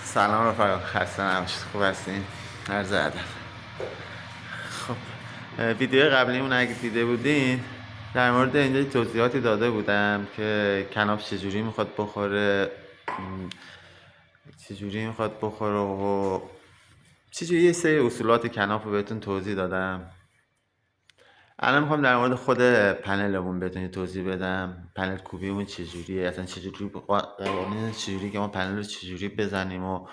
سلام رفقا، خسته نباشید. خوب هستین؟ عرض ادب. خب ویدیو قبلیمون اگه دیده بودین در مورد اینجا توضیحاتی داده بودم که کناف چجوری میخواد بخوره، و چجوری یه سری اصولات کناف رو بهتون توضیح دادم. الان میخوام در مورد خود پنلمون بهتون توضیح بدم. پنل کوبیمون چجوریه، اصلا چجوری قوانین چجوری که ما پنل رو چجوری بزنیم و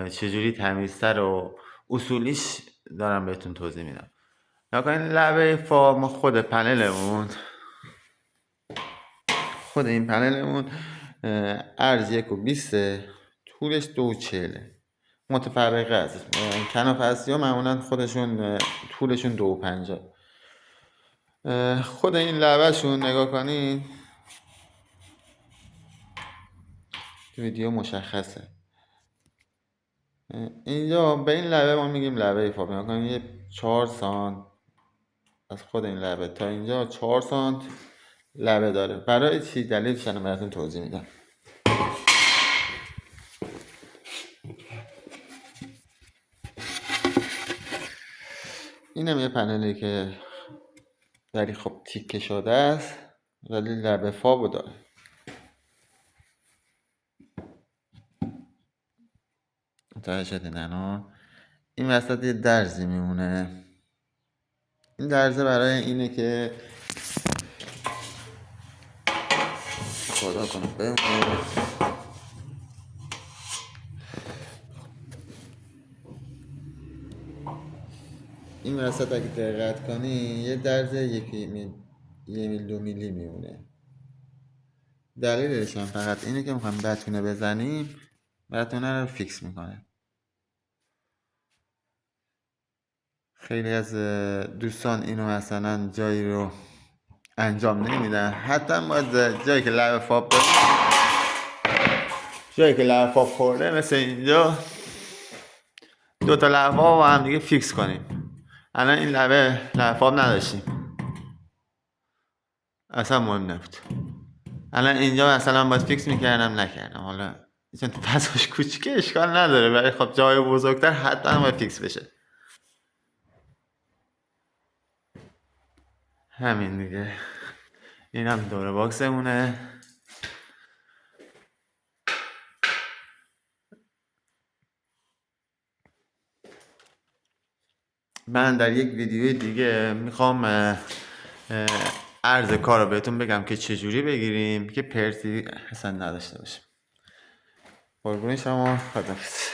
چجوری تمیزتر و اصولیش دارم بهتون توضیح میدم. نکنین لبه فا خود این پنلمون عرض 1.20، طولش 2.40، متفرقه است. کناف اصلی ها معمولا خودشون طولشون 2.50. خود این لبه شون نگاه کنین، ویدیو مشخصه. اینجا به این لبه ما میگیم لبه فا. نگاه کنین یه 4 سانت از خود این لبه تا اینجا 4 سانت لبه داره. برای چی؟ دلیلش رو براتون توضیح میدم. اینم یه پنلی که ولی خب تیکه شده است ولی لبه فا داره. متوجه شدین الان؟ این وسط یه درزی میمونه. این درزه برای اینه که خدا کنه بمونه. این وسط اگه دقت کنی یه درز 1 میل 2 میلی میمونه. دلیلش هم فقط اینه که میخوایم بتونه بزنیم، بتونه رو فیکس میکنه. خیلی از دوستان اینو مثلا جایی رو انجام نمیدن، حتی باید جایی که لبه فاب داره، جایی که لبه فاب خورده مثل اینجا 2 تا لبه فاب با هم دیگه فیکس کنیم. الان این لبه فاب نداشتیم، اصلا مهم نبود. الان اینجا مثلا باید فیکس میکردم، نکردم. حالا چون فضاش کوچیکه اشکال نداره، ولی خب جای بزرگتر حتما باید فیکس بشه. همین دیگه. این هم دور باکسمونه. من در یک ویدیوی دیگه میخوام عرض کار رو بهتون بگم که چجوری بگیریم که پرتی اصلا نداشته باشیم. قربون شما، خداحافظ.